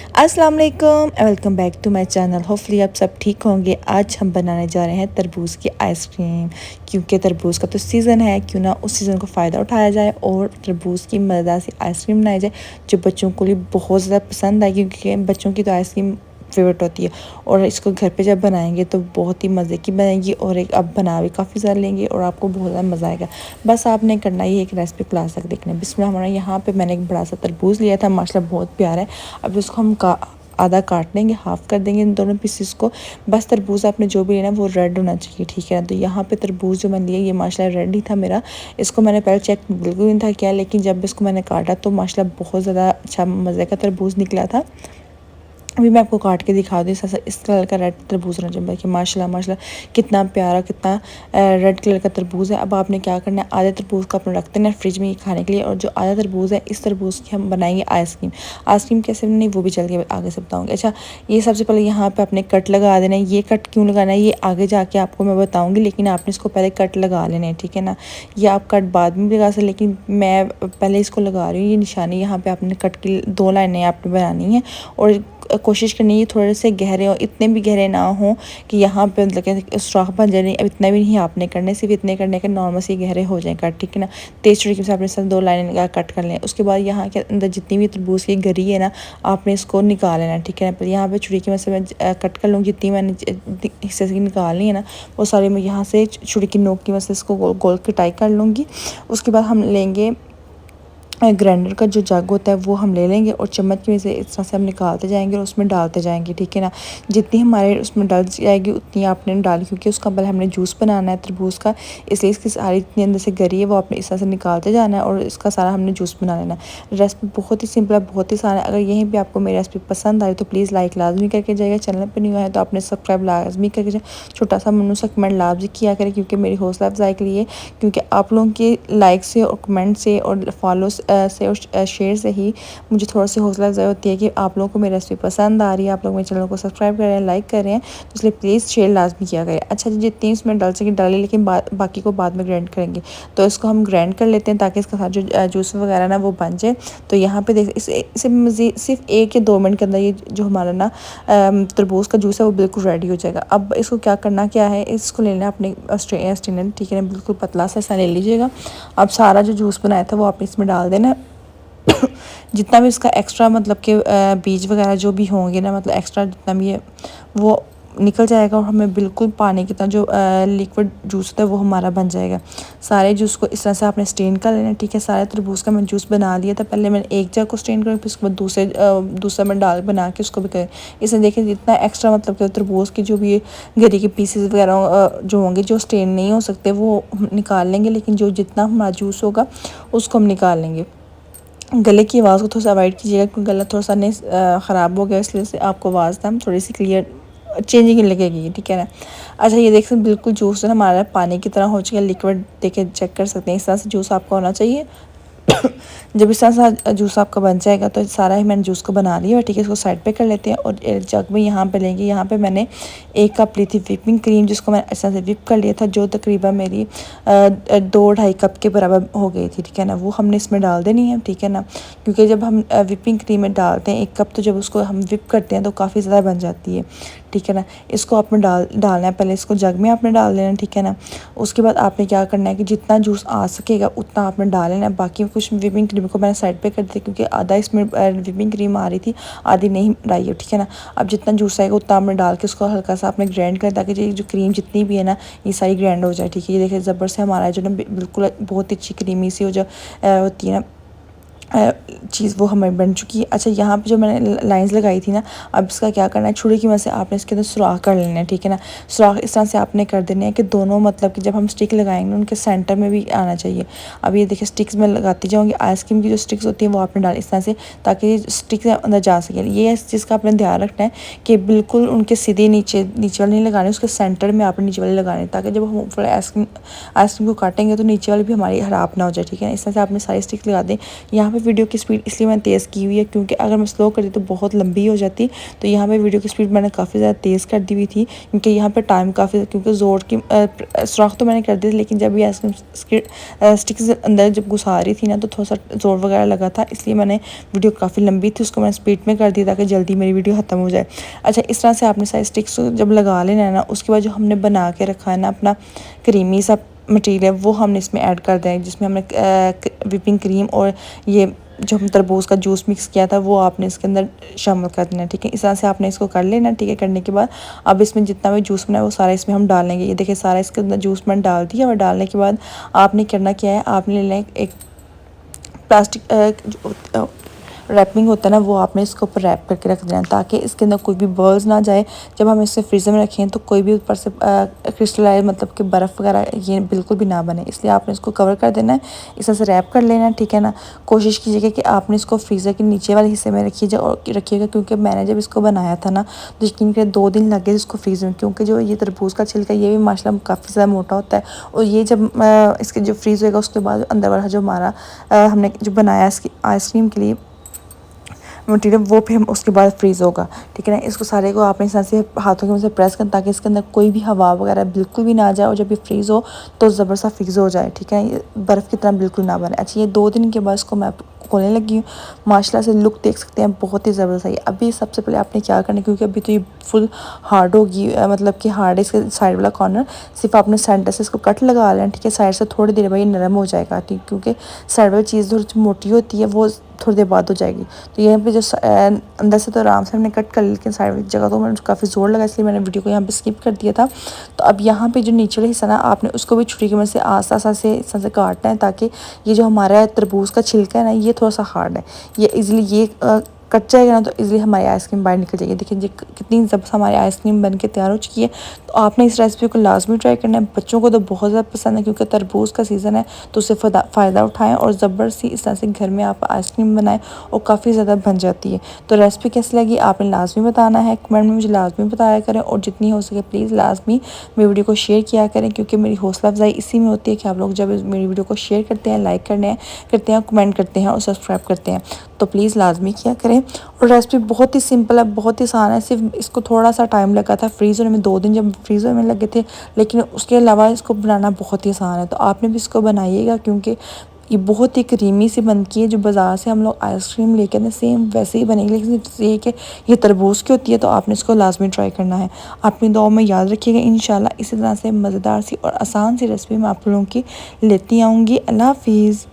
अस्सलाम वालेकुम, welcome back to my channel. Hopefully आप सब ठीक होंगे। आज हम बनाने जा रहे हैं तरबूज की आइसक्रीम, क्योंकि तरबूज का तो सीज़न है, क्यों ना उस सीज़न को फ़ायदा उठाया जाए और तरबूज की मज़ेदार सी आइसक्रीम बनाई जाए जो बच्चों को लिए बहुत ज़्यादा पसंद है, क्योंकि बच्चों की तो आइसक्रीम फेवरेट होती है। और इसको घर पे जब बनाएंगे तो बहुत ही मज़े की बनेगी और एक अब बना भी काफ़ी ज़्यादा लेंगे और आपको बहुत ज़्यादा मज़ा आएगा। बस आपने करना ही एक रेसिपी क्लास तक देखना है। बिस्मिल्लाह, हमारा यहाँ पे मैंने एक बड़ा सा तरबूज लिया था, माशाल्लाह बहुत प्यारा है। अब इसको हम आधा काट लेंगे, हाफ़ कर देंगे इन दोनों पीसेस को। बस तरबूज आपने जो भी लेना वो रेड होना चाहिए, ठीक है। तो यहाँ पे तरबूज जो मैंने लिया ये माशाल्लाह रेड ही था मेरा। इसको मैंने पहले चेक बिल्कुल नहीं था किया, लेकिन जब इसको मैंने काटा तो माशाल्लाह बहुत ज़्यादा अच्छा मज़े का तरबूज निकला था। अभी मैं आपको काट के दिखा दूँ। इस कलर का रेड तरबूज होना चाहिए कि माशाल्लाह माशाल्लाह कितना प्यारा, कितना रेड कलर का तरबूज है। अब आपने क्या करना है, आधे तरबूज को अपने रखते हैं फ्रिज में ये खाने के लिए, और जो आधा तरबूज है इस तरबूज की हम बनाएंगे आइसक्रीम। आइसक्रीम कैसे बनानी वो भी चल के आगे से बताऊँगी। अच्छा, ये सबसे पहले यहाँ पर अपने कट लगा देना है। ये कट क्यों लगाना है ये आगे जाके आपको मैं बताऊँगी, लेकिन आपने इसको पहले कट लगा लेना है, ठीक है ना। ये आप कट बाद में भी लगा सकते, लेकिन मैं पहले इसको लगा रही हूँ। ये निशानी यहाँ पर आपने कट की 2 लाइनें आपने बनानी है और कोशिश करनी है थोड़े से गहरे हो, इतने भी गहरे ना हो कि यहाँ पे मतलब सुराख बन जाए। अब इतना भी नहीं आपने करने, सिर्फ इतने करने के नॉर्मल से गहरे हो जाए कट, ठीक है ना। तेज तरीके से आपने सब 2 लाइन कट कर लें। उसके बाद यहाँ के अंदर जितनी भी तरबूज की गरी है ना, आपने इसको निकाल लेना, ठीक है ना। पर यहाँ पे छुरी की मदद से मैं कट कर लूँगी। जितनी मैंने हिस्से से निकालनी है ना वो सारे मैं यहाँ से छुरी की नोक की मदद से इसको गोल गोल कटाई कर लूँगी। उसके बाद हम लेंगे ग्राइंडर का जो जग होता है वो हम ले लेंगे और चम्मच की से इस तरह से हम निकालते जाएंगे और उसमें डालते जाएंगे, ठीक है ना। जितनी हमारे उसमें डल जाएगी उतनी आपने डाली, क्योंकि उसका पहले हमने जूस बनाना है तरबूज का, इसलिए इसकी सारी इतनी अंदर से गरी है वो आपने इस तरह से निकालते जाना है और इसका सारा हमने जूस बना लेना है। रेसिपी बहुत ही सिंपल है, बहुत ही आसान है। अगर यहीं पर आपको मेरी रेसिपी पसंद आई तो प्लीज़ लाइक लाजमी करके जाएगा। चैनल पर नहीं हुआ है तो आपने सब्सक्राइब लाजमी करके जाए। छोटा सा मनु सा कमेंट लाजमी किया करें, क्योंकि मेरी हौसला अफजाई के लिए, क्योंकि आप लोगों के लाइक से और कमेंट से और फॉलो से और शेयर से ही मुझे थोड़ा सी हौसला अफजाई होती है कि आप लोगों को मेरी रेसिपी पसंद आ रही है, आप लोग मेरे चैनल को सब्सक्राइब कर रहे हैं, लाइक कर रहे हैं, तो इसलिए प्लीज़ शेयर लाजमी किया करें। अच्छा जी, जितनी इसमें डाल सके डालें, लेकिन बाकी को बाद में ग्राइंड करेंगे। तो इसको हम ग्राइंड कर लेते हैं ताकि इसका साथ जो जूस वगैरह ना वो बन जाए। तो यहाँ पे देख इसे मज़ीद सिर्फ 1 या 2 मिनट के अंदर ये जो हमारा ना तरबूज का जूस है वो बिल्कुल रेडी हो जाएगा। अब इसको क्या करना क्या है, इसको लेना अपने स्ट्रेनर, ठीक है ना, बिल्कुल पतला सा ऐसा ले लीजिएगा। अब सारा जो जूस बनाया था वो आपने इसमें डाल देना। जितना भी इसका एक्स्ट्रा मतलब कि बीज वगैरह जो भी होंगे ना, मतलब एक्स्ट्रा जितना भी है वो निकल जाएगा और हमें बिल्कुल पानी की तरह जो लिक्विड जूस होता है वो हमारा बन जाएगा। सारे जूस को इस तरह से आपने स्ट्रेन कर लेना, ठीक है। सारे तरबूज का मैं जूस बना लिया था। पहले मैंने एक जग को स्ट्रेन कर, फिर उसके बाद दूसरा मैं डाल बना के उसको भी करें। इसे देखें जितना एक्स्ट्रा मतलब कि तरबूज की जो भी गरी के पीसेस वगैरह जो होंगे जो स्ट्रेन नहीं हो सकते वो हम निकाल लेंगे, लेकिन जो जितना हमारा जूस होगा उसको हम निकाल लेंगे। गले की आवाज़ को थोड़ा सा अवॉइड कीजिएगा, क्योंकि गला थोड़ा सा नहीं ख़राब हो गया, इसलिए से आपको आवाज़ ना थोड़ी सी क्लियर चेंजिंग लगेगी, ठीक है ना। अच्छा, ये देख सकते बिल्कुल जूस है हमारा पानी की तरह हो चुका है, लिक्विड देखे चेक कर सकते हैं। इस तरह से जूस आपका होना चाहिए। जब इस तरह सा जूस आपका बन जाएगा तो सारा ही मैंने जूस को बना लिया, ठीक है। इसको साइड पे कर लेते हैं और जग में यहाँ पे लेंगे। यहाँ पे मैंने 1 कप ली थी व्हिपिंग क्रीम, जिसको मैंने इस तरह से व्हिप कर लिया था, जो तकरीबन मेरी 2-2.5 कप के बराबर हो गई थी, ठीक है ना। वो हमने इसमें डाल देनी है, ठीक है ना, क्योंकि जब हम व्हिपिंग क्रीम में डालते हैं 1 कप, तो जब उसको हम व्हिप करते हैं तो काफ़ी ज़्यादा बन जाती है, ठीक है ना। इसको आपने डालना है, पहले इसको जग में आपने डाल देना, ठीक है ना। उसके बाद आपने क्या करना है कि जितना जूस आ सकेगा उतना आपने डाल लेना है। बाकी कुछ व्हिपिंग क्रीम को मैंने साइड पे कर दिया, क्योंकि आधा इसमें व्हिपिंग क्रीम आ रही थी, आधी नहीं डाली है, ठीक है ना। अब जितना जूस आएगा उतना आपने डाल के उसको हल्का सा आपने ग्राइंड करें, ताकि ये जो क्रीम जितनी भी है ना ये सारी ग्राइंड हो जाए, ठीक है। ये देखिए ज़बर से हमारा जो ना बिल्कुल बहुत ही अच्छी क्रीमी सी जो होती है ना चीज़ वो हमें बन चुकी है। अच्छा, यहाँ पे जो मैंने लाइंस लगाई थी ना, अब इसका क्या करना है, छुरी की मदद से आपने इसके अंदर सुराख कर लेना है, ठीक है ना। सुराख इस तरह से आपने कर देने हैं कि दोनों मतलब कि जब हम स्टिक लगाएंगे उनके सेंटर में भी आना चाहिए। अब ये देखिए स्टिक्स में लगाती जाऊँगी। आइसक्रीम की जो स्टिक्स होती हैं वो आपने डाल इस तरह से, ताकि स्टिक अंदर जा सके। ये इस चीज़ का आपने ध्यान रखना है कि बिल्कुल उनके सीधे नीचे वाले नहीं लगाने, उसके सेंटर में आपने नीचे वाले लगाने, ताकि जब हम ऊपर आइसक्रीम को काटेंगे तो नीचे वाली भी हमारी ख़राब ना हो जाए, ठीक है। इस तरह से आपने सारी स्टिक्स लगा दें। यहाँ पर वीडियो की स्पीड इसलिए मैंने तेज़ की हुई है क्योंकि अगर मैं स्लो करती तो बहुत लंबी हो जाती। तो यहाँ पे वीडियो की स्पीड मैंने काफ़ी ज़्यादा तेज़ कर दी हुई थी क्योंकि यहाँ पे टाइम काफ़ी, क्योंकि ज़ोर की सुराख तो मैंने कर दी थी, लेकिन जब ये आइसक्रीम स्टिक्स अंदर जब घुसा रही थी ना तो थोड़ा सा ज़ोर वगैरह लगा था, इसलिए मैंने वीडियो काफ़ी लंबी थी उसको मैंने स्पीड में कर दी ताकि जल्दी मेरी वीडियो ख़त्म हो जाए। अच्छा, इस तरह से आपने सारे स्टिक्स जब लगा लेना है ना, उसके बाद जो हमने बना के रखा है ना अपना क्रीमी सा मटेरियल, वो हमने इसमें ऐड कर दें, जिसमें हमने व्हिपिंग क्रीम और ये जो हम तरबूज का जूस मिक्स किया था वो आपने इसके अंदर शामिल कर देना है। ठीक है, इस तरह से आपने इसको कर लेना। ठीक है, करने के बाद अब इसमें जितना भी जूस बनाया वो सारा इसमें हम डाल लेंगे। ये देखिए सारा इसके अंदर जूस मैंने डाल दिया, और डालने के बाद आपने करना क्या है, आपने लेना है एक प्लास्टिक रैपिंग होता है ना, वो आपने इसके ऊपर रैप करके रख देना ताकि इसके अंदर कोई भी बर्ड्स ना जाए। जब हम इसे फ्रीज़र में रखें तो कोई भी ऊपर से क्रिस्टलाइज मतलब कि बर्फ़ वगैरह ये बिल्कुल भी ना बने, इसलिए आपने इसको कवर कर देना है, इस तरह से रैप कर लेना है। ठीक है ना, कोशिश कीजिएगा कि आपने इसको फ्रीज़र के नीचे वाले हिस्से में रखिएगा क्योंकि मैंने जब इसको बनाया था ना तो यकीन करें 2 दिन लगे इसको फ्रीज़र में, क्योंकि जो ये तरबूज का छिलका ये भी माशाल्लाह काफ़ी ज़्यादा मोटा होता है, और ये जब इसके जो फ्रीज़ होएगा उसके बाद अंदर वाला जो हमारा हमने जो बनाया इसकी आइसक्रीम के लिए मटीरियल वो भी हम उसके बाद फ्रीज़ होगा। ठीक है ना, इसको सारे को आपने इस तरह से हाथों की मदद से प्रेस करना ताकि इसके अंदर कोई भी हवा वगैरह बिल्कुल भी ना जाए, और जब ये फ्रीज़ हो तो ज़बरदस्त फ्रीज़ हो जाए। ठीक है, ये बर्फ़ की तरह बिल्कुल ना बने। अच्छा, ये 2 दिन के बाद इसको मैं खोलने लगी हूँ, माशाल्लाह से लुक देख सकते हैं बहुत ही ज़बरदस्त है। अभी सबसे पहले आपने क्या करना है, क्योंकि अभी तो ये फुल हार्ड होगी, मतलब कि हार्ड है इसके साइड वाला कॉर्नर, सिर्फ आपने सेंटर से इसको कट लगा लेना। ठीक है, साइड से थोड़ी देर बाद ये नरम हो जाएगा। ठीक, क्योंकि साइड वाली चीज़ थोड़ी मोटी होती है वो थोड़ी देर बाद हो जाएगी। तो यहाँ पे जो अंदर से तो आराम से हमने कट कर ली, लेकिन साइड वाली जगह तो मैंने काफ़ी ज़ोर लगा, इसलिए मैंने वीडियो को यहाँ पे स्किप कर दिया था। तो अब यहाँ पे जो नीचे वाला हिस्सा ना आपने उसको भी छुरी की मदद से आस्ता आस्ता से इस तरह से काटना है ताकि ये जो हमारा तरबूज का छिलका है ना ये थोड़ा सा हार्ड है, ये इजीली ये कट जाएगा ना तो इजीली हमारी आइसक्रीम बाहर निकल जाएगी। देखिए कितनी ज़बरदस्त हमारी आइसक्रीम बन के तैयार हो चुकी है। तो आपने इस रेसिपी को लाजमी ट्राई करना है, बच्चों को तो बहुत ज़्यादा पसंद है क्योंकि तरबूज का सीज़न है, तो उससे फ़ायदा उठाएं और ज़बरदस्ती इस तरह से घर में आप आइसक्रीम बनाएं और काफ़ी ज़्यादा बन जाती है। तो रेसिपी कैसी लगी आपने लाजमी बताना है, कमेंट में मुझे लाजमी बताया करें, और जितनी हो सके प्लीज़ लाजमी मेरी वीडियो को शेयर किया करें, क्योंकि मेरी हौसला अफजाई इसी में होती है कि आप लोग जब मेरी वीडियो को शेयर करते हैं, लाइक करते हैं, कमेंट करते हैं और सब्सक्राइब करते हैं, तो प्लीज़ लाजमी किया करें। और रेसिपी बहुत ही सिंपल है, बहुत ही आसान है, सिर्फ इसको थोड़ा सा टाइम लगा था फ्रीज़ होने में, 2 दिन जब फ्रीज़र में लगे थे, लेकिन उसके अलावा इसको बनाना बहुत ही आसान है। तो आपने भी इसको बनाइएगा क्योंकि ये बहुत ही क्रीमी सी बनती है, जो बाज़ार से हम लोग आइसक्रीम लेके ना सेम वैसे ही बनेगी, लेकिन ये कि ये तरबूज की होती है, तो आपने इसको लाजमी ट्राई करना है। अपनी दुआ में याद रखिएगा, इंशाल्लाह इसी तरह से मज़ेदार सी और आसान सी रेसिपी मैं आप लोगों की लेती आऊँगी। अल्लाह हाफिज़।